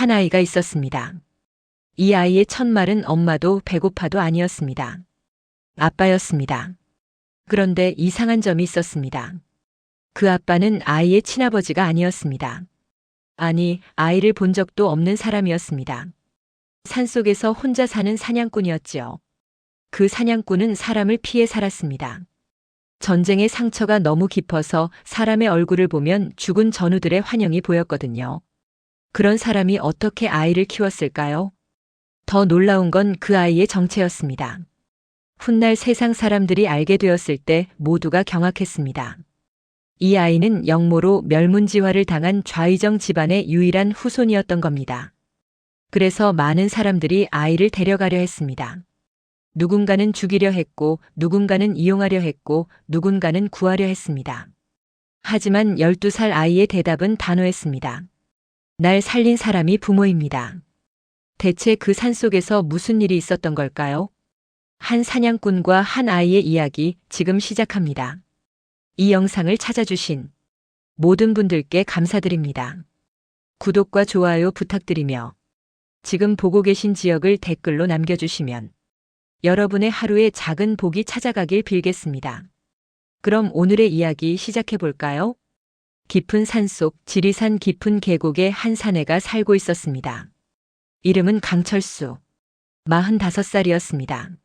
한 아이가 있었습니다. 이 아이의 첫 말은 엄마도 배고파도 아니었습니다. 아빠였습니다. 그런데 이상한 점이 있었습니다. 그 아빠는 아이의 친아버지가 아니었습니다. 아니, 아이를 본 적도 없는 사람이었습니다. 산속에서 혼자 사는 사냥꾼이었지요. 그 사냥꾼은 사람을 피해 살았습니다. 전쟁의 상처가 너무 깊어서 사람의 얼굴을 보면 죽은 전우들의 환영이 보였거든요. 그런 사람이 어떻게 아이를 키웠을까요? 더 놀라운 건 그 아이의 정체였습니다. 훗날 세상 사람들이 알게 되었을 때 모두가 경악했습니다. 이 아이는 영모로 멸문지화를 당한 좌의정 집안의 유일한 후손이었던 겁니다. 그래서 많은 사람들이 아이를 데려가려 했습니다. 누군가는 죽이려 했고, 누군가는 이용하려 했고, 누군가는 구하려 했습니다. 하지만 12살 아이의 대답은 단호했습니다. 날 살린 사람이 부모입니다. 대체 그 산속에서 무슨 일이 있었던 걸까요? 한 사냥꾼과 한 아이의 이야기 지금 시작합니다. 이 영상을 찾아주신 모든 분들께 감사드립니다. 구독과 좋아요 부탁드리며 지금 보고 계신 지역을 댓글로 남겨주시면 여러분의 하루에 작은 복이 찾아가길 빌겠습니다. 그럼 오늘의 이야기 시작해 볼까요? 깊은 산속 지리산 깊은 계곡에 한 사내가 살고 있었습니다. 이름은 강철수. 45살이었습니다.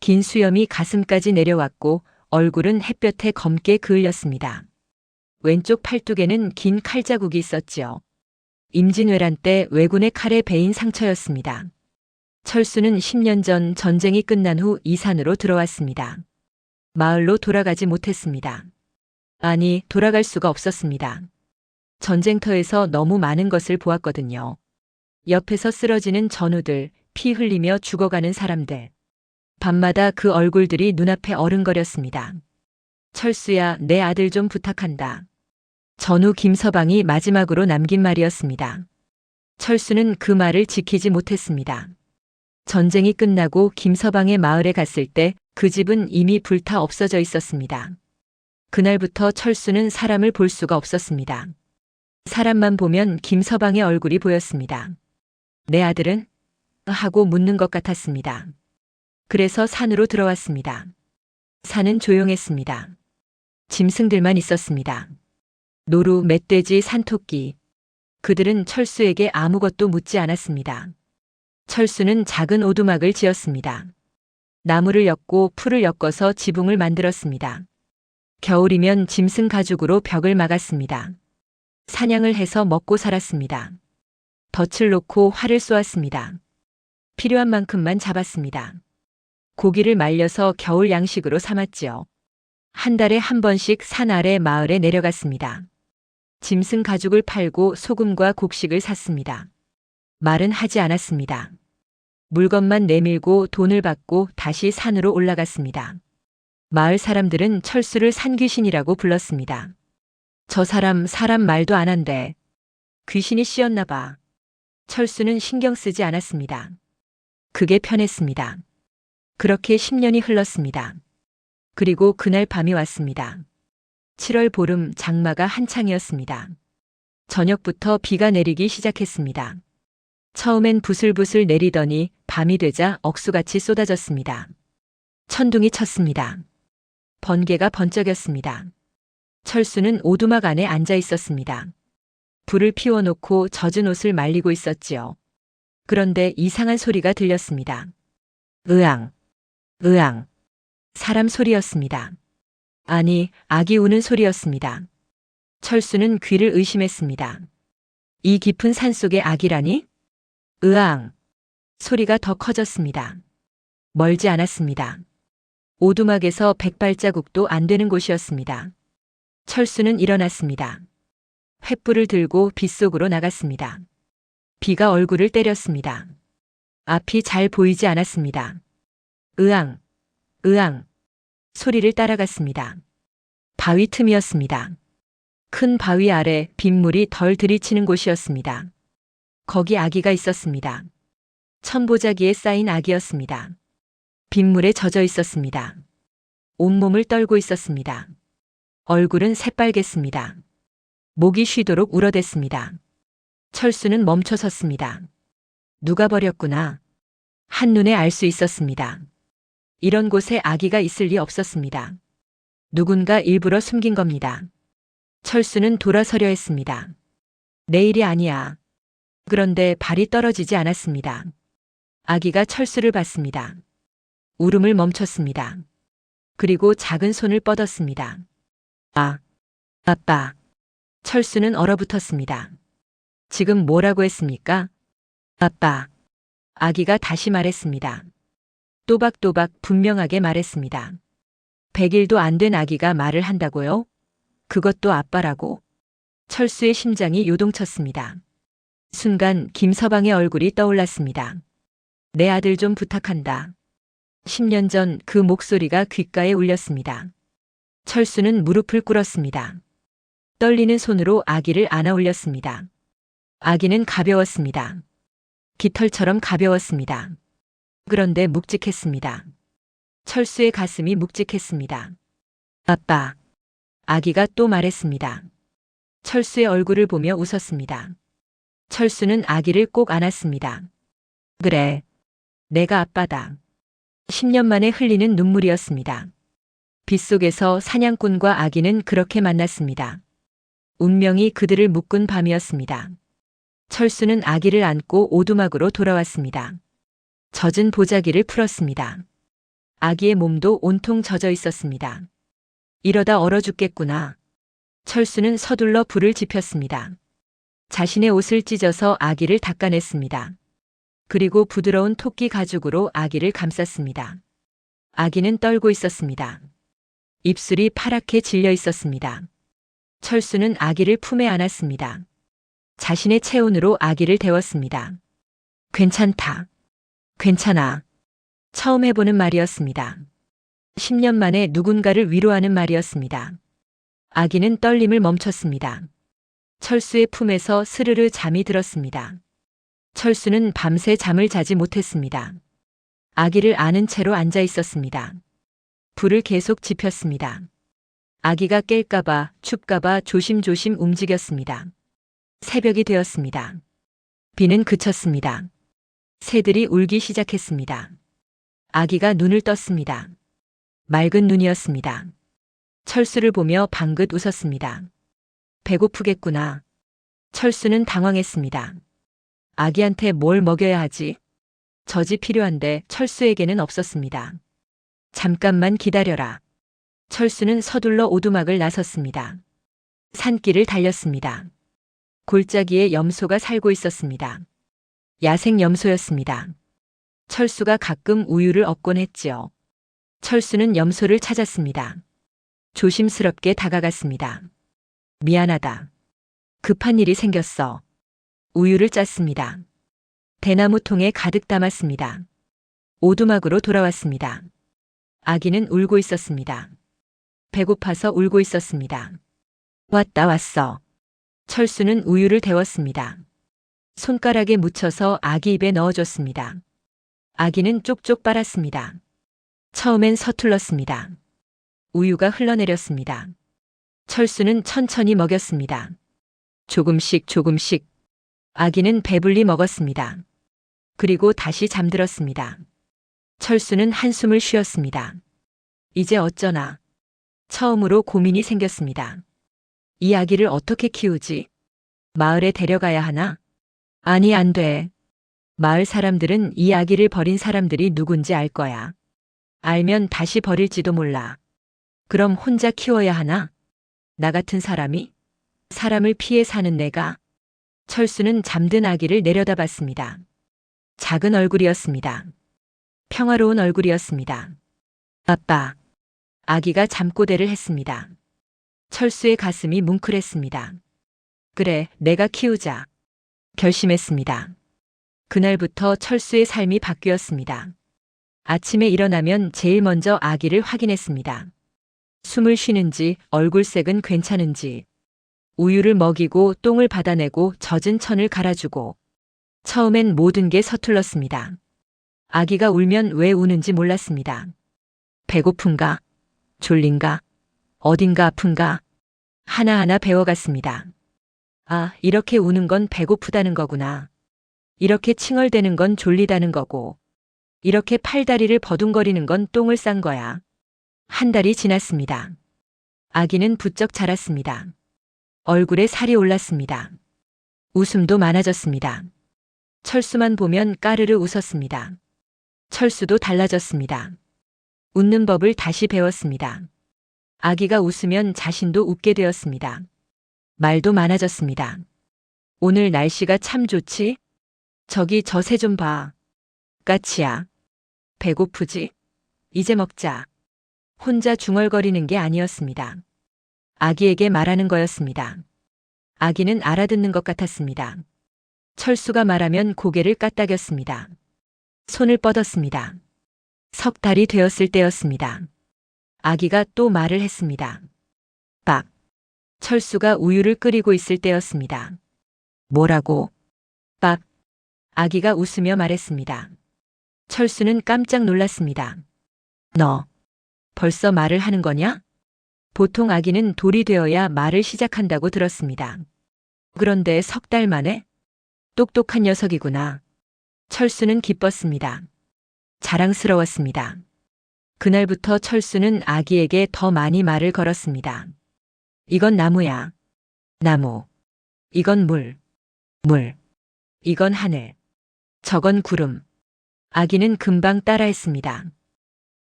긴 수염이 가슴까지 내려왔고 얼굴은 햇볕에 검게 그을렸습니다. 왼쪽 팔뚝에는 긴 칼자국이 있었지요. 임진왜란 때 왜군의 칼에 베인 상처였습니다. 철수는 10년 전 전쟁이 끝난 후 이 산으로 들어왔습니다. 마을로 돌아가지 못했습니다. 아니, 돌아갈 수가 없었습니다. 전쟁터에서 너무 많은 것을 보았거든요. 옆에서 쓰러지는 전우들, 피 흘리며 죽어가는 사람들. 밤마다 그 얼굴들이 눈앞에 어른거렸습니다. 철수야, 내 아들 좀 부탁한다. 전우 김서방이 마지막으로 남긴 말이었습니다. 철수는 그 말을 지키지 못했습니다. 전쟁이 끝나고 김서방의 마을에 갔을 때 그 집은 이미 불타 없어져 있었습니다. 그날부터 철수는 사람을 볼 수가 없었습니다. 사람만 보면 김서방의 얼굴이 보였습니다. 내 아들은? 하고 묻는 것 같았습니다. 그래서 산으로 들어왔습니다. 산은 조용했습니다. 짐승들만 있었습니다. 노루, 멧돼지, 산토끼. 그들은 철수에게 아무것도 묻지 않았습니다. 철수는 작은 오두막을 지었습니다. 나무를 엮고 풀을 엮어서 지붕을 만들었습니다. 겨울이면 짐승 가죽으로 벽을 막았습니다. 사냥을 해서 먹고 살았습니다. 덫을 놓고 활을 쏘았습니다. 필요한 만큼만 잡았습니다. 고기를 말려서 겨울 양식으로 삼았지요. 한 달에 한 번씩 산 아래 마을에 내려갔습니다. 짐승 가죽을 팔고 소금과 곡식을 샀습니다. 말은 하지 않았습니다. 물건만 내밀고 돈을 받고 다시 산으로 올라갔습니다. 마을 사람들은 철수를 산귀신이라고 불렀습니다. 저 사람 말도 안 한대. 귀신이 씌었나 봐. 철수는 신경 쓰지 않았습니다. 그게 편했습니다. 그렇게 10년이 흘렀습니다. 그리고 그날 밤이 왔습니다. 7월 보름 장마가 한창이었습니다. 저녁부터 비가 내리기 시작했습니다. 처음엔 부슬부슬 내리더니 밤이 되자 억수같이 쏟아졌습니다. 천둥이 쳤습니다. 번개가 번쩍였습니다. 철수는 오두막 안에 앉아 있었습니다. 불을 피워놓고 젖은 옷을 말리고 있었지요. 그런데 이상한 소리가 들렸습니다. 으앙, 으앙. 사람 소리였습니다. 아니, 아기 우는 소리였습니다. 철수는 귀를 의심했습니다. 이 깊은 산속의 아기라니? 으앙. 소리가 더 커졌습니다. 멀지 않았습니다. 오두막에서 100발자국도 안 되는 곳이었습니다. 철수는 일어났습니다. 횃불을 들고 빗속으로 나갔습니다. 비가 얼굴을 때렸습니다. 앞이 잘 보이지 않았습니다. 으앙, 으앙. 소리를 따라갔습니다. 바위 틈이었습니다. 큰 바위 아래 빗물이 덜 들이치는 곳이었습니다. 거기 아기가 있었습니다. 천보자기에 쌓인 아기였습니다. 빗물에 젖어 있었습니다. 온몸을 떨고 있었습니다. 얼굴은 새빨갰습니다. 목이 쉬도록 울어댔습니다. 철수는 멈춰 섰습니다. 누가 버렸구나. 한눈에 알 수 있었습니다. 이런 곳에 아기가 있을 리 없었습니다. 누군가 일부러 숨긴 겁니다. 철수는 돌아서려 했습니다. 내 일이 아니야. 그런데 발이 떨어지지 않았습니다. 아기가 철수를 봤습니다. 울음을 멈췄습니다. 그리고 작은 손을 뻗었습니다. 아, 아빠. 철수는 얼어붙었습니다. 지금 뭐라고 했습니까? 아빠. 아기가 다시 말했습니다. 또박또박 분명하게 말했습니다. 100일도 안 된 아기가 말을 한다고요? 그것도 아빠라고. 철수의 심장이 요동쳤습니다. 순간 김서방의 얼굴이 떠올랐습니다. 내 아들 좀 부탁한다. 10년 전 그 목소리가 귓가에 울렸습니다. 철수는 무릎을 꿇었습니다. 떨리는 손으로 아기를 안아 올렸습니다. 아기는 가벼웠습니다. 깃털처럼 가벼웠습니다. 그런데 묵직했습니다. 철수의 가슴이 묵직했습니다. 아빠. 아기가 또 말했습니다. 철수의 얼굴을 보며 웃었습니다. 철수는 아기를 꼭 안았습니다. 그래. 내가 아빠다. 10년 만에 흘리는 눈물이었습니다. 빗속에서 사냥꾼과 아기는 그렇게 만났습니다. 운명이 그들을 묶은 밤이었습니다. 철수는 아기를 안고 오두막으로 돌아왔습니다. 젖은 보자기를 풀었습니다. 아기의 몸도 온통 젖어 있었습니다. 이러다 얼어 죽겠구나. 철수는 서둘러 불을 지폈습니다. 자신의 옷을 찢어서 아기를 닦아냈습니다. 그리고 부드러운 토끼 가죽으로 아기를 감쌌습니다. 아기는 떨고 있었습니다. 입술이 파랗게 질려 있었습니다. 철수는 아기를 품에 안았습니다. 자신의 체온으로 아기를 데웠습니다. 괜찮다. 괜찮아. 처음 해보는 말이었습니다. 10년 만에 누군가를 위로하는 말이었습니다. 아기는 떨림을 멈췄습니다. 철수의 품에서 스르르 잠이 들었습니다. 철수는 밤새 잠을 자지 못했습니다. 아기를 안은 채로 앉아 있었습니다. 불을 계속 지폈습니다. 아기가 깰까봐 춥까봐 조심조심 움직였습니다. 새벽이 되었습니다. 비는 그쳤습니다. 새들이 울기 시작했습니다. 아기가 눈을 떴습니다. 맑은 눈이었습니다. 철수를 보며 방긋 웃었습니다. 배고프겠구나. 철수는 당황했습니다. 아기한테 뭘 먹여야 하지? 젖이 필요한데 철수에게는 없었습니다. 잠깐만 기다려라. 철수는 서둘러 오두막을 나섰습니다. 산길을 달렸습니다. 골짜기에 염소가 살고 있었습니다. 야생 염소였습니다. 철수가 가끔 우유를 얻곤 했지요. 철수는 염소를 찾았습니다. 조심스럽게 다가갔습니다. 미안하다. 급한 일이 생겼어. 우유를 짰습니다. 대나무통에 가득 담았습니다. 오두막으로 돌아왔습니다. 아기는 울고 있었습니다. 배고파서 울고 있었습니다. 왔어. 철수는 우유를 데웠습니다. 손가락에 묻혀서 아기 입에 넣어줬습니다. 아기는 쪽쪽 빨았습니다. 처음엔 서툴렀습니다. 우유가 흘러내렸습니다. 철수는 천천히 먹였습니다. 조금씩 조금씩. 아기는 배불리 먹었습니다. 그리고 다시 잠들었습니다. 철수는 한숨을 쉬었습니다. 이제 어쩌나. 처음으로 고민이 생겼습니다. 이 아기를 어떻게 키우지? 마을에 데려가야 하나? 아니, 안 돼. 마을 사람들은 이 아기를 버린 사람들이 누군지 알 거야. 알면 다시 버릴지도 몰라. 그럼 혼자 키워야 하나? 나 같은 사람이? 사람을 피해 사는 내가? 철수는 잠든 아기를 내려다봤습니다. 작은 얼굴이었습니다. 평화로운 얼굴이었습니다. 아빠. 아기가 잠꼬대를 했습니다. 철수의 가슴이 뭉클했습니다. 그래, 내가 키우자. 결심했습니다. 그날부터 철수의 삶이 바뀌었습니다. 아침에 일어나면 제일 먼저 아기를 확인했습니다. 숨을 쉬는지, 얼굴색은 괜찮은지. 우유를 먹이고 똥을 받아내고 젖은 천을 갈아주고. 처음엔 모든 게 서툴렀습니다. 아기가 울면 왜 우는지 몰랐습니다. 배고픈가? 졸린가? 어딘가 아픈가? 하나하나 배워갔습니다. 아, 이렇게 우는 건 배고프다는 거구나. 이렇게 칭얼대는 건 졸리다는 거고, 이렇게 팔다리를 버둥거리는 건 똥을 싼 거야. 한 달이 지났습니다. 아기는 부쩍 자랐습니다. 얼굴에 살이 올랐습니다. 웃음도 많아졌습니다. 철수만 보면 까르르 웃었습니다. 철수도 달라졌습니다. 웃는 법을 다시 배웠습니다. 아기가 웃으면 자신도 웃게 되었습니다. 말도 많아졌습니다. 오늘 날씨가 참 좋지? 저기 저 새 좀 봐. 까치야. 배고프지? 이제 먹자. 혼자 중얼거리는 게 아니었습니다. 아기에게 말하는 거였습니다. 아기는 알아듣는 것 같았습니다. 철수가 말하면 고개를 까딱였습니다. 손을 뻗었습니다. 석 달이 되었을 때였습니다. 아기가 또 말을 했습니다. 박. 철수가 우유를 끓이고 있을 때였습니다. 뭐라고? 박. 아기가 웃으며 말했습니다. 철수는 깜짝 놀랐습니다. 너 벌써 말을 하는 거냐? 보통 아기는 돌이 되어야 말을 시작한다고 들었습니다. 그런데 석 달 만에? 똑똑한 녀석이구나. 철수는 기뻤습니다. 자랑스러웠습니다. 그날부터 철수는 아기에게 더 많이 말을 걸었습니다. 이건 나무야. 나무. 이건 물. 물. 이건 하늘. 저건 구름. 아기는 금방 따라했습니다.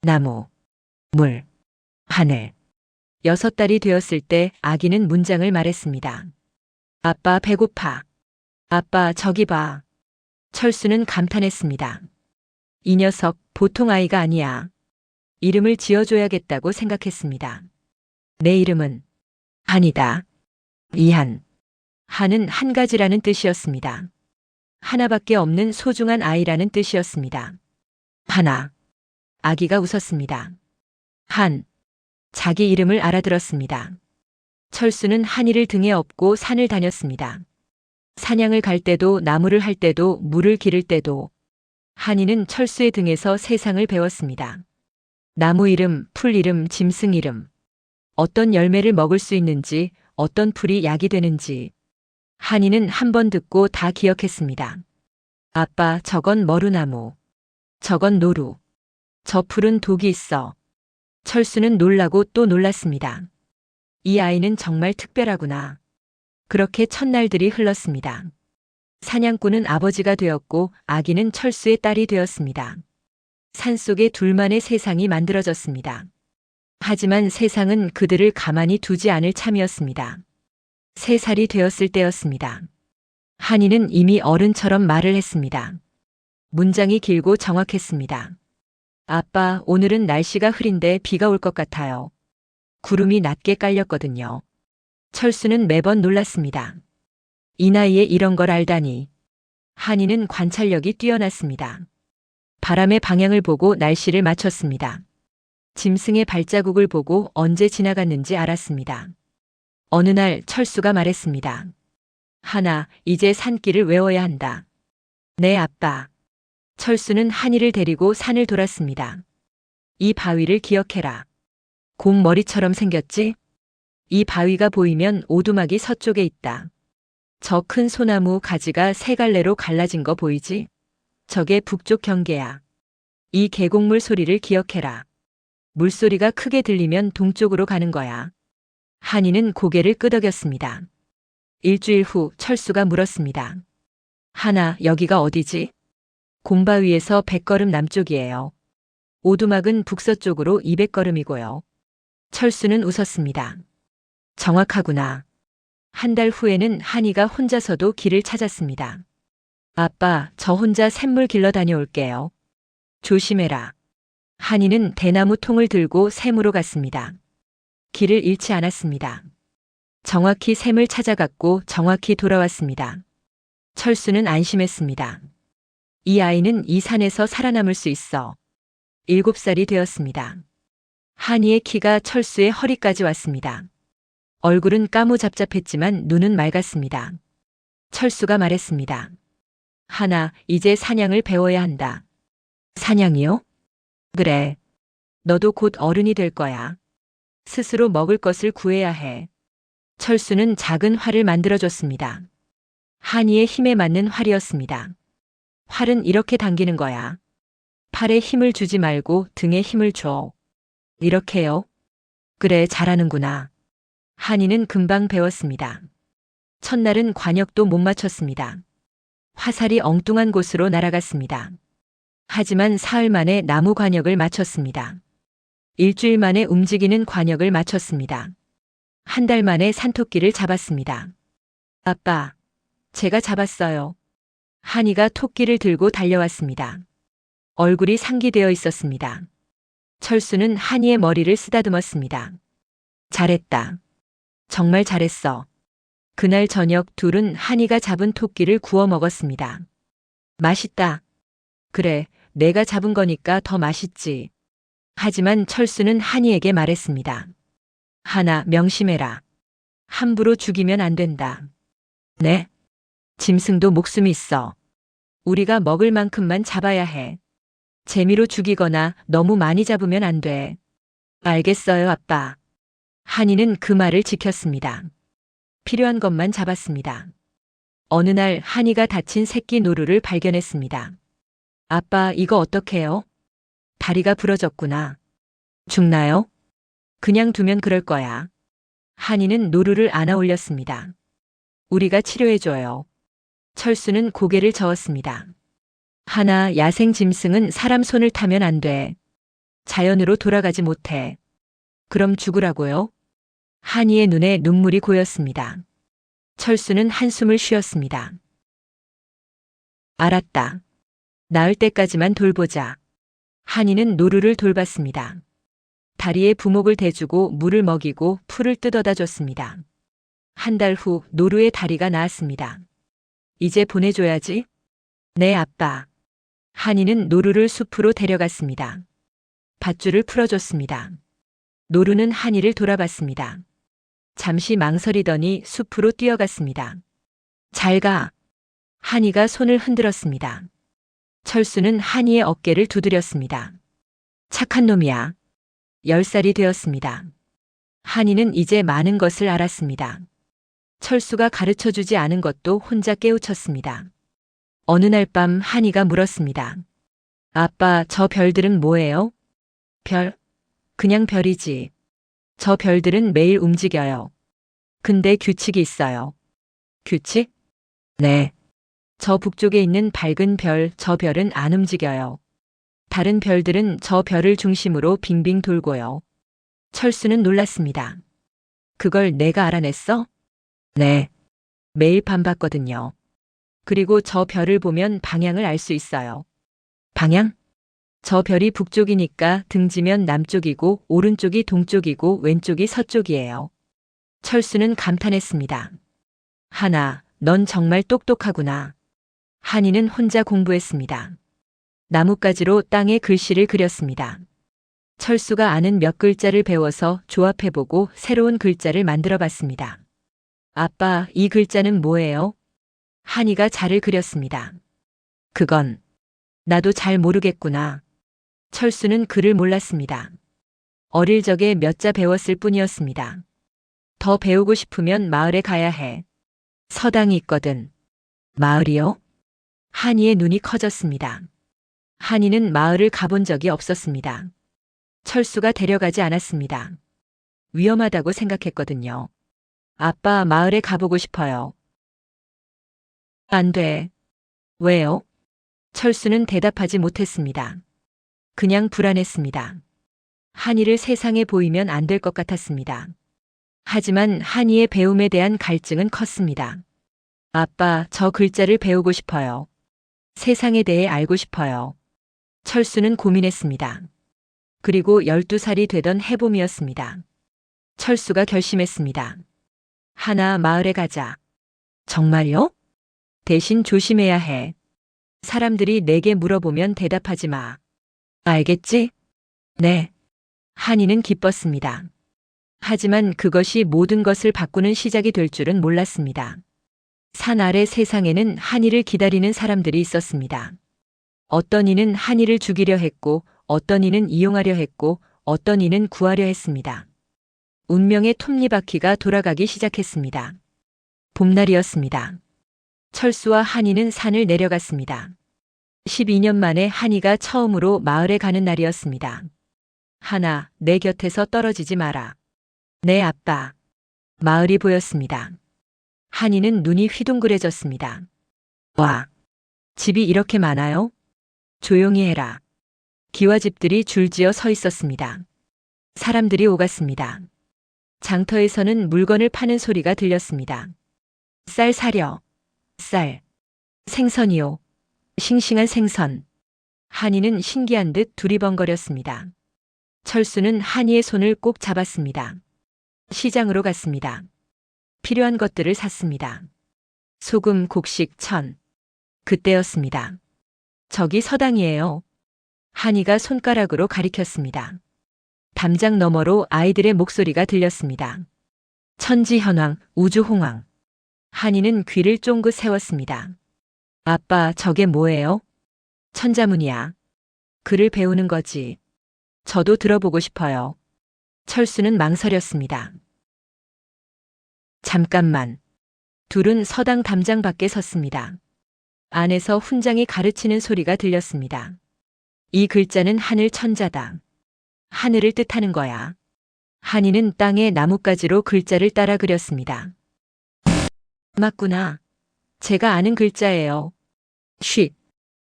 나무. 물. 하늘. 6달이 되었을 때 아기는 문장을 말했습니다. 아빠 배고파. 아빠 저기 봐. 철수는 감탄했습니다. 이 녀석 보통 아이가 아니야. 이름을 지어줘야겠다고 생각했습니다. 내 이름은 한이다. 이한. 한은 한 가지라는 뜻이었습니다. 하나밖에 없는 소중한 아이라는 뜻이었습니다. 하나. 아기가 웃었습니다. 한. 자기 이름을 알아들었습니다. 철수는 한이를 등에 업고 산을 다녔습니다. 사냥을 갈 때도 나무를 할 때도 물을 기를 때도 한이는 철수의 등에서 세상을 배웠습니다. 나무 이름, 풀 이름, 짐승 이름. 어떤 열매를 먹을 수 있는지, 어떤 풀이 약이 되는지. 한이는 한 번 듣고 다 기억했습니다. 아빠, 저건 머루나무. 저건 노루. 저 풀은 독이 있어. 철수는 놀라고 또 놀랐습니다. 이 아이는 정말 특별하구나. 그렇게 첫날들이 흘렀습니다. 사냥꾼은 아버지가 되었고 아기는 철수의 딸이 되었습니다. 산속에 둘만의 세상이 만들어졌습니다. 하지만 세상은 그들을 가만히 두지 않을 참이었습니다. 3살이 되었을 때였습니다. 한이는 이미 어른처럼 말을 했습니다. 문장이 길고 정확했습니다. 아빠, 오늘은 날씨가 흐린데 비가 올 것 같아요. 구름이 낮게 깔렸거든요. 철수는 매번 놀랐습니다. 이 나이에 이런 걸 알다니. 한이는 관찰력이 뛰어났습니다. 바람의 방향을 보고 날씨를 맞췄습니다. 짐승의 발자국을 보고 언제 지나갔는지 알았습니다. 어느 날 철수가 말했습니다. 하나, 이제 산길을 외워야 한다. 네, 아빠. 철수는 한이를 데리고 산을 돌았습니다. 이 바위를 기억해라. 곰 머리처럼 생겼지? 이 바위가 보이면 오두막이 서쪽에 있다. 저 큰 소나무 가지가 3갈래로 갈라진 거 보이지? 저게 북쪽 경계야. 이 계곡물 소리를 기억해라. 물소리가 크게 들리면 동쪽으로 가는 거야. 한이는 고개를 끄덕였습니다. 일주일 후 철수가 물었습니다. 하나, 여기가 어디지? 곰바위에서 100걸음 남쪽이에요. 오두막은 북서쪽으로 200걸음이고요. 철수는 웃었습니다. 정확하구나. 한 달 후에는 한이가 혼자서도 길을 찾았습니다. 아빠, 저 혼자 샘물 길러 다녀올게요. 조심해라. 한이는 대나무 통을 들고 샘으로 갔습니다. 길을 잃지 않았습니다. 정확히 샘을 찾아갔고 정확히 돌아왔습니다. 철수는 안심했습니다. 이 아이는 이 산에서 살아남을 수 있어. 7살이 되었습니다. 한이의 키가 철수의 허리까지 왔습니다. 얼굴은 까무잡잡했지만 눈은 맑았습니다. 철수가 말했습니다. 하나, 이제 사냥을 배워야 한다. 사냥이요? 그래. 너도 곧 어른이 될 거야. 스스로 먹을 것을 구해야 해. 철수는 작은 활을 만들어줬습니다. 한이의 힘에 맞는 활이었습니다. 활은 이렇게 당기는 거야. 팔에 힘을 주지 말고 등에 힘을 줘. 이렇게요? 그래, 잘하는구나. 한이는 금방 배웠습니다. 첫날은 관역도 못 맞췄습니다. 화살이 엉뚱한 곳으로 날아갔습니다. 하지만 사흘 만에 나무 관역을 맞췄습니다. 일주일 만에 움직이는 관역을 맞췄습니다. 한 달 만에 산토끼를 잡았습니다. 아빠, 제가 잡았어요. 한이가 토끼를 들고 달려왔습니다. 얼굴이 상기되어 있었습니다. 철수는 한이의 머리를 쓰다듬었습니다. 잘했다. 정말 잘했어. 그날 저녁 둘은 한이가 잡은 토끼를 구워 먹었습니다. 맛있다. 그래, 내가 잡은 거니까 더 맛있지. 하지만 철수는 한이에게 말했습니다. 하나, 명심해라. 함부로 죽이면 안 된다. 네? 짐승도 목숨이 있어. 우리가 먹을 만큼만 잡아야 해. 재미로 죽이거나 너무 많이 잡으면 안 돼. 알겠어요, 아빠. 한이는 그 말을 지켰습니다. 필요한 것만 잡았습니다. 어느 날 한이가 다친 새끼 노루를 발견했습니다. 아빠, 이거 어떡해요? 다리가 부러졌구나. 죽나요? 그냥 두면 그럴 거야. 한이는 노루를 안아 올렸습니다. 우리가 치료해줘요. 철수는 고개를 저었습니다. 하나, 야생 짐승은 사람 손을 타면 안 돼. 자연으로 돌아가지 못해. 그럼 죽으라고요? 한이의 눈에 눈물이 고였습니다. 철수는 한숨을 쉬었습니다. 알았다. 나을 때까지만 돌보자. 한이는 노루를 돌봤습니다. 다리에 부목을 대주고 물을 먹이고 풀을 뜯어다 줬습니다. 한 달 후 노루의 다리가 나았습니다. 이제 보내줘야지. 네, 아빠. 한이는 노루를 숲으로 데려갔습니다. 밧줄을 풀어줬습니다. 노루는 한이를 돌아봤습니다. 잠시 망설이더니 숲으로 뛰어갔습니다. 잘 가. 한이가 손을 흔들었습니다. 철수는 한이의 어깨를 두드렸습니다. 착한 놈이야. 10살이 되었습니다. 한이는 이제 많은 것을 알았습니다. 철수가 가르쳐주지 않은 것도 혼자 깨우쳤습니다. 어느 날 밤 한이가 물었습니다. 아빠, 저 별들은 뭐예요? 별? 그냥 별이지. 저 별들은 매일 움직여요. 근데 규칙이 있어요. 규칙? 네. 저 북쪽에 있는 밝은 별, 저 별은 안 움직여요. 다른 별들은 저 별을 중심으로 빙빙 돌고요. 철수는 놀랐습니다. 그걸 내가 알아냈어? 네. 매일 밤 봤거든요. 그리고 저 별을 보면 방향을 알 수 있어요. 방향? 저 별이 북쪽이니까 등지면 남쪽이고 오른쪽이 동쪽이고 왼쪽이 서쪽이에요. 철수는 감탄했습니다. 하나, 넌 정말 똑똑하구나. 한이는 혼자 공부했습니다. 나뭇가지로 땅에 글씨를 그렸습니다. 철수가 아는 몇 글자를 배워서 조합해보고 새로운 글자를 만들어 봤습니다. 아빠, 이 글자는 뭐예요? 한이가 자를 그렸습니다. 그건 나도 잘 모르겠구나. 철수는 글을 몰랐습니다. 어릴 적에 몇 자 배웠을 뿐이었습니다. 더 배우고 싶으면 마을에 가야 해. 서당이 있거든. 마을이요? 한이의 눈이 커졌습니다. 한이는 마을을 가본 적이 없었습니다. 철수가 데려가지 않았습니다. 위험하다고 생각했거든요. 아빠, 마을에 가보고 싶어요. 안 돼. 왜요? 철수는 대답하지 못했습니다. 그냥 불안했습니다. 한이를 세상에 보이면 안 될 것 같았습니다. 하지만 한이의 배움에 대한 갈증은 컸습니다. 아빠, 저 글자를 배우고 싶어요. 세상에 대해 알고 싶어요. 철수는 고민했습니다. 그리고 12살이 되던 해봄이었습니다. 철수가 결심했습니다. 하나, 마을에 가자. 정말요? 대신 조심해야 해. 사람들이 내게 물어보면 대답하지 마. 알겠지? 네. 한이는 기뻤습니다. 하지만 그것이 모든 것을 바꾸는 시작이 될 줄은 몰랐습니다. 산 아래 세상에는 한이를 기다리는 사람들이 있었습니다. 어떤 이는 한이를 죽이려 했고, 어떤 이는 이용하려 했고, 어떤 이는 구하려 했습니다. 운명의 톱니바퀴가 돌아가기 시작했습니다. 봄날이었습니다. 철수와 한이는 산을 내려갔습니다. 12년 만에 한이가 처음으로 마을에 가는 날이었습니다. 한아, 내 곁에서 떨어지지 마라. 네, 아빠. 마을이 보였습니다. 한이는 눈이 휘둥그레졌습니다. 와, 집이 이렇게 많아요? 조용히 해라. 기와집들이 줄지어 서 있었습니다. 사람들이 오갔습니다. 장터에서는 물건을 파는 소리가 들렸습니다. 쌀 사려. 쌀. 생선이요. 싱싱한 생선. 한이는 신기한 듯 두리번거렸습니다. 철수는 한이의 손을 꼭 잡았습니다. 시장으로 갔습니다. 필요한 것들을 샀습니다. 소금, 곡식, 천. 그때였습니다. 저기 서당이에요. 한이가 손가락으로 가리켰습니다. 담장 너머로 아이들의 목소리가 들렸습니다. 천지현황, 우주홍황. 한이는 귀를 쫑긋 세웠습니다. 아빠, 저게 뭐예요? 천자문이야. 글을 배우는 거지. 저도 들어보고 싶어요. 철수는 망설였습니다. 잠깐만. 둘은 서당 담장 밖에 섰습니다. 안에서 훈장이 가르치는 소리가 들렸습니다. 이 글자는 하늘 천자다. 하늘을 뜻하는 거야. 한이는 땅에 나뭇가지로 글자를 따라 그렸습니다. 맞구나. 제가 아는 글자예요. 쉿.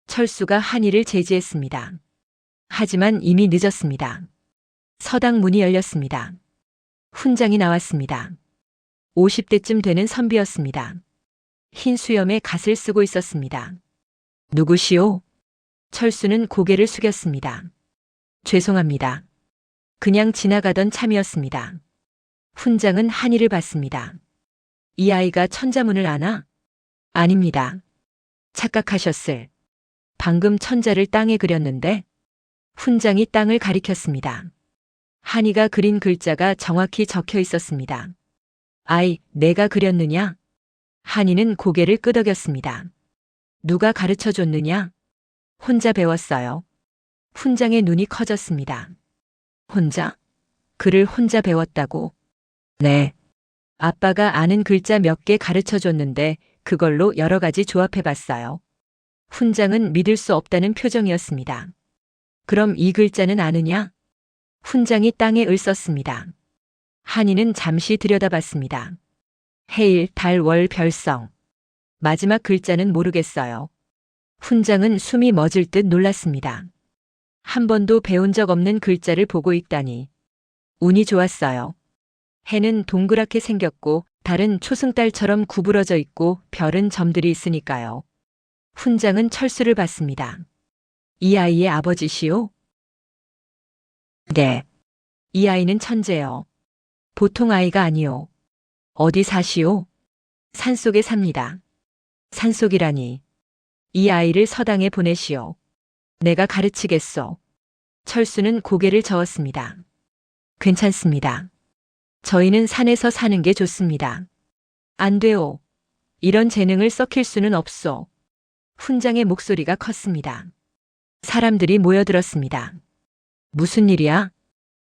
철수가 한이를 제지했습니다. 하지만 이미 늦었습니다. 서당 문이 열렸습니다. 훈장이 나왔습니다. 50대쯤 되는 선비였습니다. 흰 수염에 갓을 쓰고 있었습니다. 누구시오? 철수는 고개를 숙였습니다. 죄송합니다. 그냥 지나가던 참이었습니다. 훈장은 한이를 봤습니다. 이 아이가 천자문을 아나? 아닙니다. 착각하셨을. 방금 천자를 땅에 그렸는데 훈장이 땅을 가리켰습니다. 한이가 그린 글자가 정확히 적혀 있었습니다. 아이, 내가 그렸느냐? 한이는 고개를 끄덕였습니다. 누가 가르쳐 줬느냐? 혼자 배웠어요. 훈장의 눈이 커졌습니다. 혼자? 글을 혼자 배웠다고? 네. 아빠가 아는 글자 몇 개 가르쳐 줬는데 그걸로 여러 가지 조합해 봤어요. 훈장은 믿을 수 없다는 표정이었습니다. 그럼 이 글자는 아느냐? 훈장이 땅에 을 썼습니다. 한이는 잠시 들여다봤습니다. 해일, 달, 월, 별성. 마지막 글자는 모르겠어요. 훈장은 숨이 멎을 듯 놀랐습니다. 한 번도 배운 적 없는 글자를 보고 있다니. 운이 좋았어요. 해는 동그랗게 생겼고 달은 초승달처럼 구부러져 있고 별은 점들이 있으니까요. 훈장은 철수를 봤습니다. 이 아이의 아버지시오? 네. 이 아이는 천재요. 보통 아이가 아니오. 어디 사시오? 산속에 삽니다. 산속이라니. 이 아이를 서당에 보내시오. 내가 가르치겠소. 철수는 고개를 저었습니다. 괜찮습니다. 저희는 산에서 사는 게 좋습니다. 안 돼요. 이런 재능을 썩힐 수는 없소. 훈장의 목소리가 컸습니다. 사람들이 모여들었습니다. 무슨 일이야?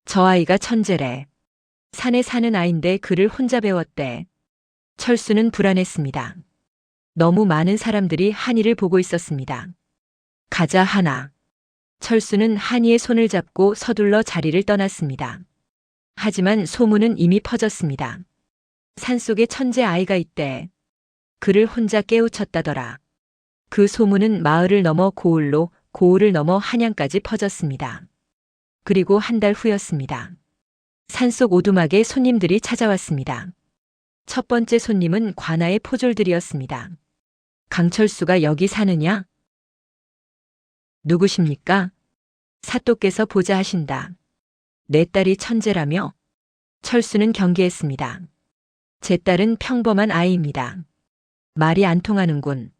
저 아이가 천재래. 산에 사는 아인데 글을 혼자 배웠대. 철수는 불안했습니다. 너무 많은 사람들이 한이를 보고 있었습니다. 가자, 한아. 철수는 한이의 손을 잡고 서둘러 자리를 떠났습니다. 하지만 소문은 이미 퍼졌습니다. 산속에 천재 아이가 있대. 그를 혼자 깨우쳤다더라. 그 소문은 마을을 넘어 고을로, 고을을 넘어 한양까지 퍼졌습니다. 그리고 한 달 후였습니다. 산속 오두막에 손님들이 찾아왔습니다. 첫 번째 손님은 관아의 포졸들이었습니다. 강철수가 여기 사느냐? 누구십니까? 사또께서 보자 하신다. 내 딸이 천재라며? 철수는 경계했습니다. 제 딸은 평범한 아이입니다. 말이 안 통하는군.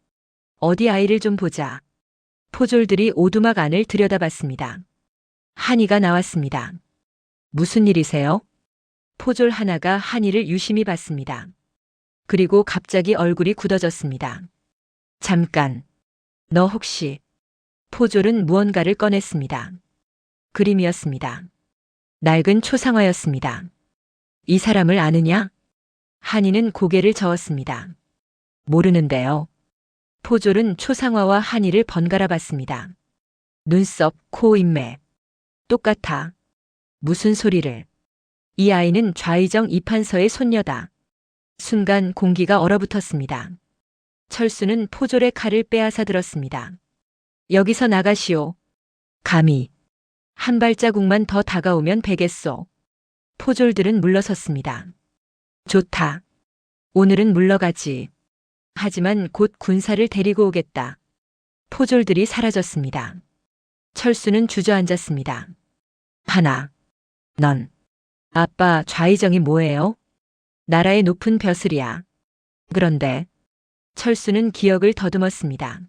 어디 아이를 좀 보자. 포졸들이 오두막 안을 들여다봤습니다. 한이가 나왔습니다. 무슨 일이세요? 포졸 하나가 한이를 유심히 봤습니다. 그리고 갑자기 얼굴이 굳어졌습니다. 잠깐. 너 혹시... 포졸은 무언가를 꺼냈습니다. 그림이었습니다. 낡은 초상화였습니다. 이 사람을 아느냐? 한이는 고개를 저었습니다. 모르는데요. 포졸은 초상화와 한이를 번갈아 봤습니다. 눈썹, 코, 인매. 똑같아. 무슨 소리를. 이 아이는 좌의정 이판서의 손녀다. 순간 공기가 얼어붙었습니다. 철수는 포졸의 칼을 빼앗아 들었습니다. 여기서 나가시오. 감히. 한 발자국만 더 다가오면 베겠소. 포졸들은 물러섰습니다. 좋다. 오늘은 물러가지. 하지만 곧 군사를 데리고 오겠다. 포졸들이 사라졌습니다. 철수는 주저앉았습니다. 하나. 넌. 아빠 좌의정이 뭐예요? 나라의 높은 벼슬이야. 그런데 철수는 기억을 더듬었습니다.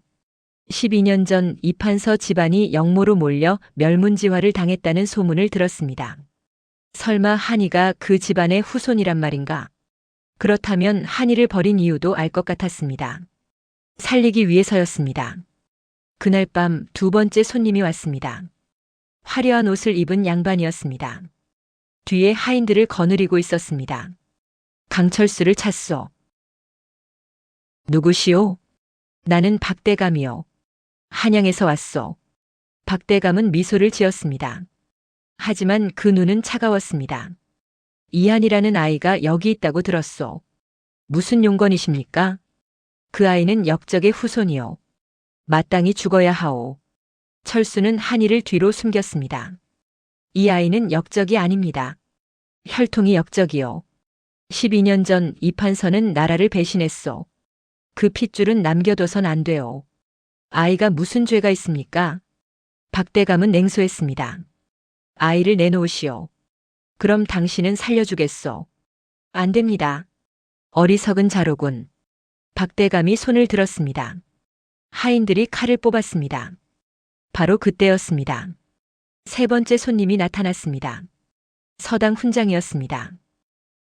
12년 전 이판서 집안이 영모로 몰려 멸문지화를 당했다는 소문을 들었습니다. 설마 한이가 그 집안의 후손이란 말인가? 그렇다면 한이를 버린 이유도 알 것 같았습니다. 살리기 위해서였습니다. 그날 밤 두 번째 손님이 왔습니다. 화려한 옷을 입은 양반이었습니다. 뒤에 하인들을 거느리고 있었습니다. 강철수를 찾소. 누구시오? 나는 박대감이요. 한양에서 왔소. 박대감은 미소를 지었습니다. 하지만 그 눈은 차가웠습니다. 이한이라는 아이가 여기 있다고 들었소. 무슨 용건이십니까? 그 아이는 역적의 후손이요. 마땅히 죽어야 하오. 철수는 한이를 뒤로 숨겼습니다. 이 아이는 역적이 아닙니다. 혈통이 역적이요. 12년 전 이판서는 나라를 배신했소. 그 핏줄은 남겨둬선 안 돼요. 아이가 무슨 죄가 있습니까? 박대감은 냉소했습니다. 아이를 내놓으시오. 그럼 당신은 살려주겠소. 안 됩니다. 어리석은 자로군. 박대감이 손을 들었습니다. 하인들이 칼을 뽑았습니다. 바로 그때였습니다. 세 번째 손님이 나타났습니다. 서당 훈장이었습니다.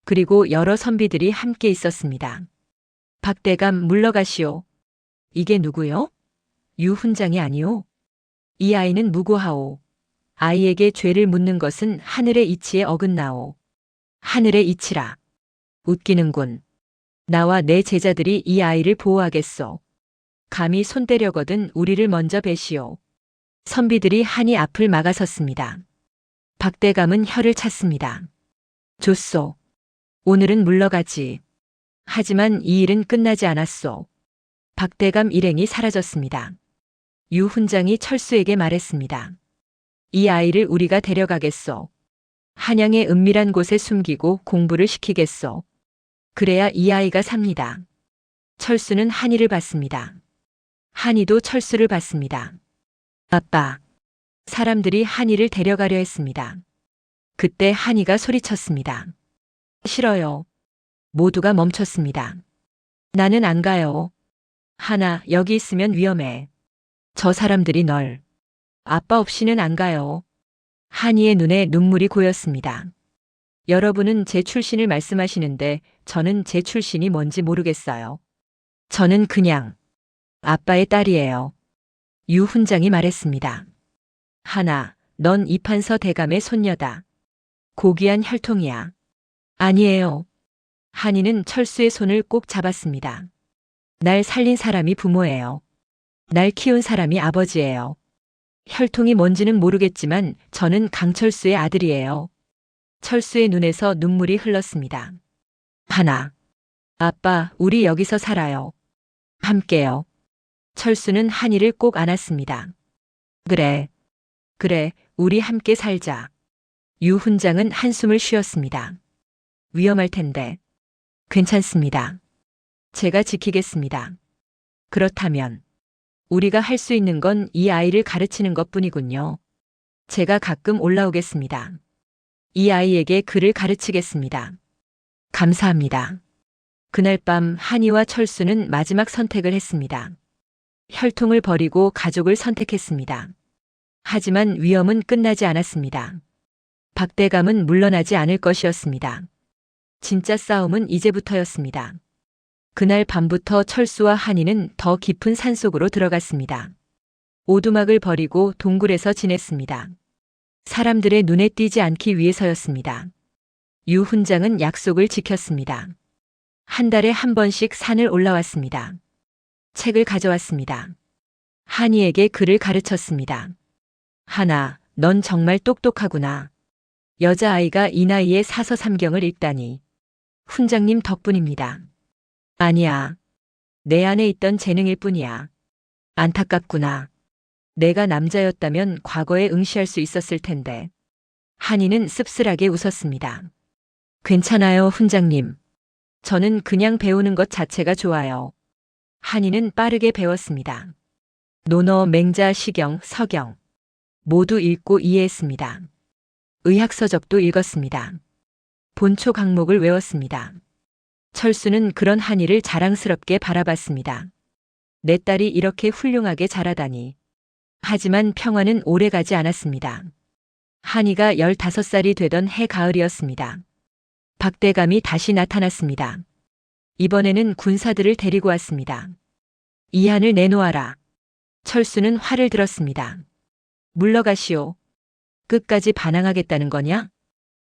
그리고 여러 선비들이 함께 있었습니다. 박대감 물러가시오. 이게 누구요? 유 훈장이 아니오. 이 아이는 무고하오. 아이에게 죄를 묻는 것은 하늘의 이치에 어긋나오. 하늘의 이치라. 웃기는군. 나와 내 제자들이 이 아이를 보호하겠소. 감히 손 때려거든 우리를 먼저 베시오. 선비들이 한이 앞을 막아섰습니다. 박대감은 혀를 찼습니다. 좋소. 오늘은 물러가지. 하지만 이 일은 끝나지 않았소. 박대감 일행이 사라졌습니다. 유 훈장이 철수에게 말했습니다. 이 아이를 우리가 데려가겠소. 한양의 은밀한 곳에 숨기고 공부를 시키겠소. 그래야 이 아이가 삽니다. 철수는 한이를 봤습니다. 한이도 철수를 봤습니다. 아빠. 사람들이 한이를 데려가려 했습니다. 그때 한이가 소리쳤습니다. 싫어요. 모두가 멈췄습니다. 나는 안 가요. 하나, 여기 있으면 위험해. 저 사람들이 널. 아빠 없이는 안 가요. 한이의 눈에 눈물이 고였습니다. 여러분은 제 출신을 말씀하시는데 저는 제 출신이 뭔지 모르겠어요. 저는 그냥 아빠의 딸이에요. 유 훈장이 말했습니다. 하나, 넌 이판서 대감의 손녀다. 고귀한 혈통이야. 아니에요. 한이는 철수의 손을 꼭 잡았습니다. 날 살린 사람이 부모예요. 날 키운 사람이 아버지예요. 혈통이 뭔지는 모르겠지만 저는 강철수의 아들이에요. 철수의 눈에서 눈물이 흘렀습니다. 하나. 아빠, 우리 여기서 살아요. 함께요. 철수는 한이를 꼭 안았습니다. 그래. 그래, 우리 함께 살자. 유 훈장은 한숨을 쉬었습니다. 위험할 텐데. 괜찮습니다. 제가 지키겠습니다. 그렇다면 우리가 할 수 있는 건 이 아이를 가르치는 것뿐이군요. 제가 가끔 올라오겠습니다. 이 아이에게 글을 가르치겠습니다. 감사합니다. 그날 밤 한이와 철수는 마지막 선택을 했습니다. 혈통을 버리고 가족을 선택했습니다. 하지만 위험은 끝나지 않았습니다. 박대감은 물러나지 않을 것이었습니다. 진짜 싸움은 이제부터였습니다. 그날 밤부터 철수와 한이는 더 깊은 산속으로 들어갔습니다. 오두막을 버리고 동굴에서 지냈습니다. 사람들의 눈에 띄지 않기 위해서였습니다. 유 훈장은 약속을 지켰습니다. 한 달에 한 번씩 산을 올라왔습니다. 책을 가져왔습니다. 한이에게 글을 가르쳤습니다. 하나, 넌 정말 똑똑하구나. 여자아이가 이 나이에 사서삼경을 읽다니. 훈장님 덕분입니다. 아니야. 내 안에 있던 재능일 뿐이야. 안타깝구나. 내가 남자였다면 과거에 응시할 수 있었을 텐데. 한이는 씁쓸하게 웃었습니다. 괜찮아요, 훈장님. 저는 그냥 배우는 것 자체가 좋아요. 한이는 빠르게 배웠습니다. 논어, 맹자, 시경, 서경. 모두 읽고 이해했습니다. 의학서적도 읽었습니다. 본초 강목을 외웠습니다. 철수는 그런 한이를 자랑스럽게 바라봤습니다. 내 딸이 이렇게 훌륭하게 자라다니. 하지만 평화는 오래가지 않았습니다. 한이가 15살이 되던 해 가을이었습니다. 박대감이 다시 나타났습니다. 이번에는 군사들을 데리고 왔습니다. 이한을 내놓아라. 철수는 화를 들었습니다. 물러가시오. 끝까지 반항하겠다는 거냐?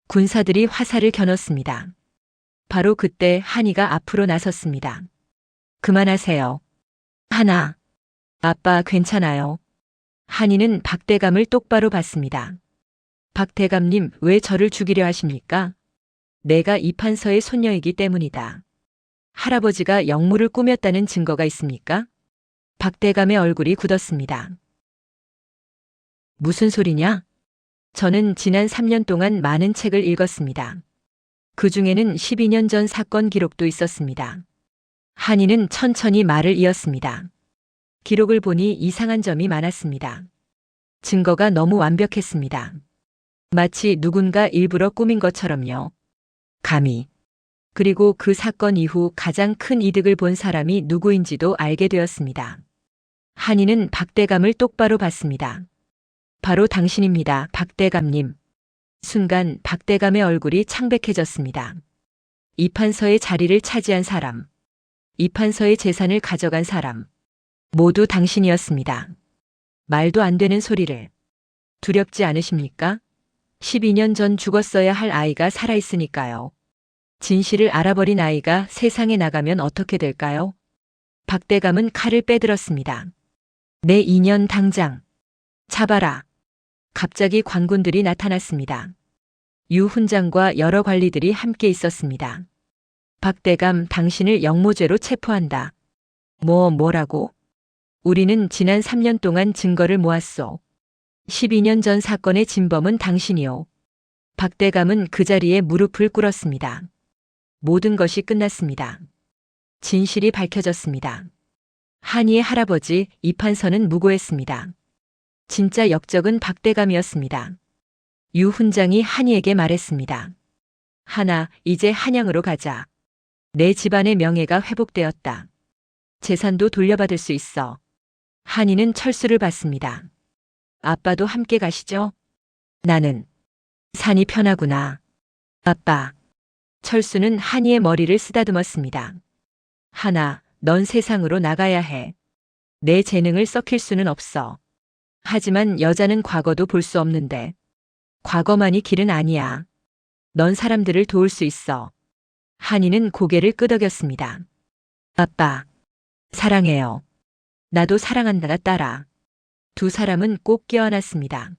군사들이 화살을 겨눴습니다. 바로 그때 한이가 앞으로 나섰습니다. 그만하세요. 하나. 아빠 괜찮아요. 한이는 박대감을 똑바로 봤습니다. 박대감님, 왜 저를 죽이려 하십니까? 내가 이판서의 손녀이기 때문이다. 할아버지가 역물을 꾸몄다는 증거가 있습니까? 박대감의 얼굴이 굳었습니다. 무슨 소리냐? 저는 지난 3년 동안 많은 책을 읽었습니다. 그 중에는 12년 전 사건 기록도 있었습니다. 한이는 천천히 말을 이었습니다. 기록을 보니 이상한 점이 많았습니다. 증거가 너무 완벽했습니다. 마치 누군가 일부러 꾸민 것처럼요. 감히. 그리고 그 사건 이후 가장 큰 이득을 본 사람이 누구인지도 알게 되었습니다. 한이는 박대감을 똑바로 봤습니다. 바로 당신입니다, 박대감님. 순간 박대감의 얼굴이 창백해졌습니다. 이판서의 자리를 차지한 사람, 이판서의 재산을 가져간 사람, 모두 당신이었습니다. 말도 안 되는 소리를. 두렵지 않으십니까? 12년 전 죽었어야 할 아이가 살아있으니까요. 진실을 알아버린 아이가 세상에 나가면 어떻게 될까요? 박대감은 칼을 빼들었습니다. 내 인연 당장 잡아라. 갑자기 관군들이 나타났습니다. 유 훈장과 여러 관리들이 함께 있었습니다. 박대감, 당신을 역모죄로 체포한다. 뭐라고? 우리는 지난 3년 동안 증거를 모았소. 12년 전 사건의 진범은 당신이요. 박대감은 그 자리에 무릎을 꿇었습니다. 모든 것이 끝났습니다. 진실이 밝혀졌습니다. 한이의 할아버지 이판서는 무고했습니다. 진짜 역적은 박대감이었습니다. 유 훈장이 한이에게 말했습니다. 하나, 이제 한양으로 가자. 내 집안의 명예가 회복되었다. 재산도 돌려받을 수 있어. 한이는 철수를 봤습니다. 아빠도 함께 가시죠? 나는. 산이 편하구나. 아빠. 철수는 한이의 머리를 쓰다듬었습니다. 하나, 넌 세상으로 나가야 해. 내 재능을 썩힐 수는 없어. 하지만 여자는 과거도 볼 수 없는데. 과거만이 길은 아니야. 넌 사람들을 도울 수 있어. 한이는 고개를 끄덕였습니다. 아빠. 사랑해요. 나도 사랑한다, 딸아. 두 사람은 꼭 껴안았습니다.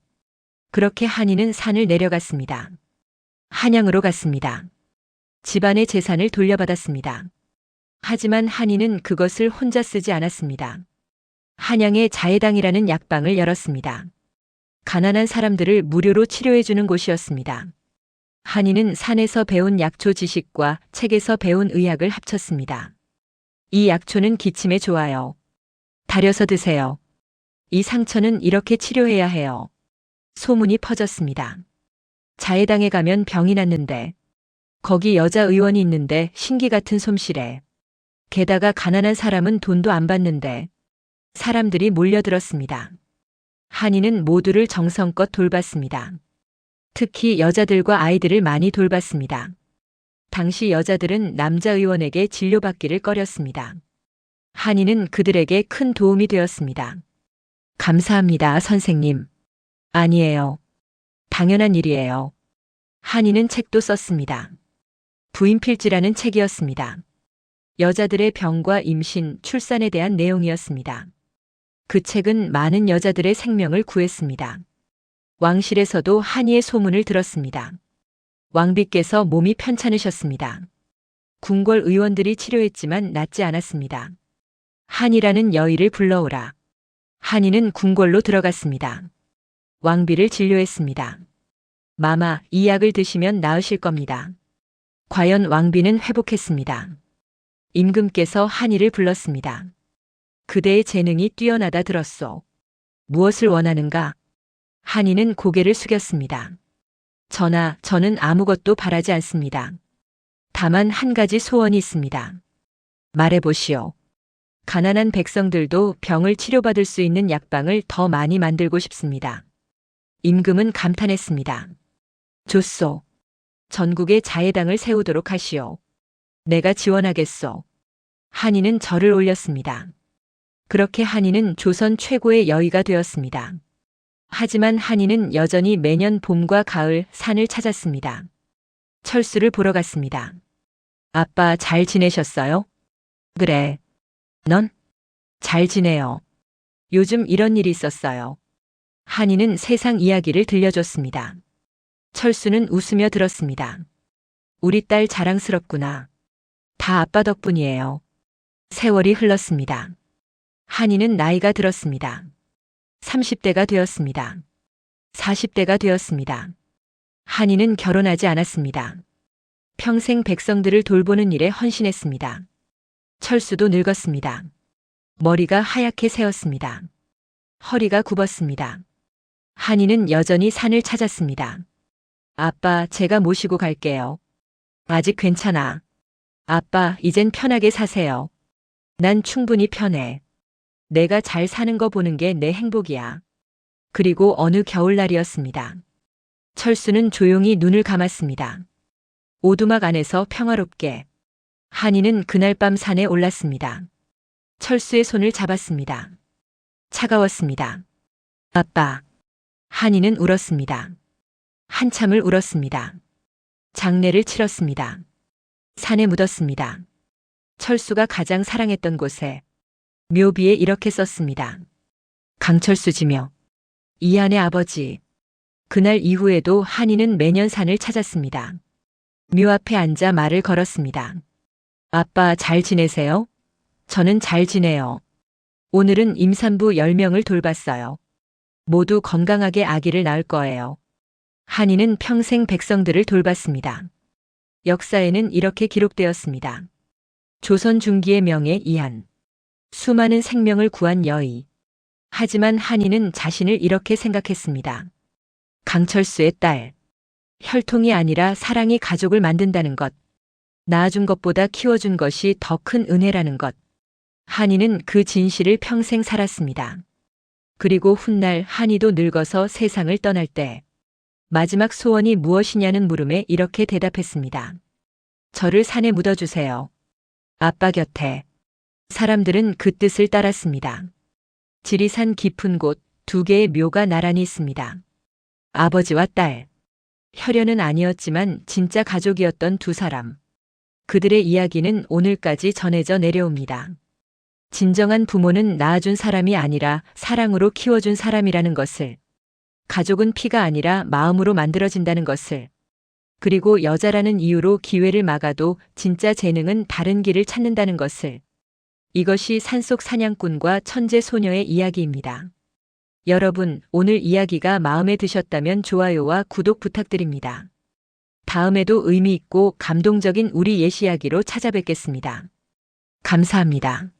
그렇게 한이는 산을 내려갔습니다. 한양으로 갔습니다. 집안의 재산을 돌려받았습니다. 하지만 한이는 그것을 혼자 쓰지 않았습니다. 한양에 자해당이라는 약방을 열었습니다. 가난한 사람들을 무료로 치료해주는 곳이었습니다. 한이는 산에서 배운 약초 지식과 책에서 배운 의학을 합쳤습니다. 이 약초는 기침에 좋아요. 달여서 드세요. 이 상처는 이렇게 치료해야 해요. 소문이 퍼졌습니다. 자해당에 가면 병이 낫는데, 거기 여자 의원이 있는데 신기 같은 솜씨래. 게다가 가난한 사람은 돈도 안 받는데, 사람들이 몰려들었습니다. 한이는 모두를 정성껏 돌봤습니다. 특히 여자들과 아이들을 많이 돌봤습니다. 당시 여자들은 남자 의원에게 진료받기를 꺼렸습니다. 한이는 그들에게 큰 도움이 되었습니다. 감사합니다, 선생님. 아니에요. 당연한 일이에요. 한이는 책도 썼습니다. 부인필지라는 책이었습니다. 여자들의 병과 임신, 출산에 대한 내용이었습니다. 그 책은 많은 여자들의 생명을 구했습니다. 왕실에서도 한이의 소문을 들었습니다. 왕비께서 몸이 편찮으셨습니다. 궁궐 의원들이 치료했지만 낫지 않았습니다. 한이라는 여인을 불러오라. 한이는 궁궐로 들어갔습니다. 왕비를 진료했습니다. 마마, 이 약을 드시면 나으실 겁니다. 과연 왕비는 회복했습니다. 임금께서 한이를 불렀습니다. 그대의 재능이 뛰어나다 들었소. 무엇을 원하는가? 한이는 고개를 숙였습니다. 전하, 저는 아무것도 바라지 않습니다. 다만 한 가지 소원이 있습니다. 말해보시오. 가난한 백성들도 병을 치료받을 수 있는 약방을 더 많이 만들고 싶습니다. 임금은 감탄했습니다. 좋소. 전국에 자해당을 세우도록 하시오. 내가 지원하겠소. 한이는 절을 올렸습니다. 그렇게 한이는 조선 최고의 여의가 되었습니다. 하지만 한이는 여전히 매년 봄과 가을 산을 찾았습니다. 철수를 보러 갔습니다. 아빠 잘 지내셨어요? 그래. 넌? 잘 지내요. 요즘 이런 일이 있었어요. 한이는 세상 이야기를 들려줬습니다. 철수는 웃으며 들었습니다. 우리 딸 자랑스럽구나. 다 아빠 덕분이에요. 세월이 흘렀습니다. 한이는 나이가 들었습니다. 30대가 되었습니다. 40대가 되었습니다. 한이는 결혼하지 않았습니다. 평생 백성들을 돌보는 일에 헌신했습니다. 철수도 늙었습니다. 머리가 하얗게 새었습니다. 허리가 굽었습니다. 한이는 여전히 산을 찾았습니다. 아빠, 제가 모시고 갈게요. 아직 괜찮아. 아빠, 이젠 편하게 사세요. 난 충분히 편해. 내가 잘 사는 거 보는 게 내 행복이야. 그리고 어느 겨울날이었습니다. 철수는 조용히 눈을 감았습니다. 오두막 안에서 평화롭게. 한이는 그날 밤 산에 올랐습니다. 철수의 손을 잡았습니다. 차가웠습니다. 아빠. 한이는 울었습니다. 한참을 울었습니다. 장례를 치렀습니다. 산에 묻었습니다. 철수가 가장 사랑했던 곳에 묘비에 이렇게 썼습니다. 강철수지며 이한의 아버지. 그날 이후에도 한이는 매년 산을 찾았습니다. 묘 앞에 앉아 말을 걸었습니다. 아빠 잘 지내세요? 저는 잘 지내요. 오늘은 임산부 10명을 돌봤어요. 모두 건강하게 아기를 낳을 거예요. 한이는 평생 백성들을 돌봤습니다. 역사에는 이렇게 기록되었습니다. 조선 중기의 명예 이한. 수많은 생명을 구한 여의. 하지만 한이는 자신을 이렇게 생각했습니다. 강철수의 딸. 혈통이 아니라 사랑이 가족을 만든다는 것. 낳아준 것보다 키워준 것이 더 큰 은혜라는 것. 한이는 그 진실을 평생 살았습니다. 그리고 훗날 한이도 늙어서 세상을 떠날 때 마지막 소원이 무엇이냐는 물음에 이렇게 대답했습니다. 저를 산에 묻어주세요. 아빠 곁에. 사람들은 그 뜻을 따랐습니다. 지리산 깊은 곳 2개의 묘가 나란히 있습니다. 아버지와 딸. 혈연은 아니었지만 진짜 가족이었던 두 사람. 그들의 이야기는 오늘까지 전해져 내려옵니다. 진정한 부모는 낳아준 사람이 아니라 사랑으로 키워준 사람이라는 것을. 가족은 피가 아니라 마음으로 만들어진다는 것을. 그리고 여자라는 이유로 기회를 막아도 진짜 재능은 다른 길을 찾는다는 것을. 이것이 산속 사냥꾼과 천재 소녀의 이야기입니다. 여러분, 오늘 이야기가 마음에 드셨다면 좋아요와 구독 부탁드립니다. 다음에도 의미 있고 감동적인 우리 옛 이야기로 찾아뵙겠습니다. 감사합니다.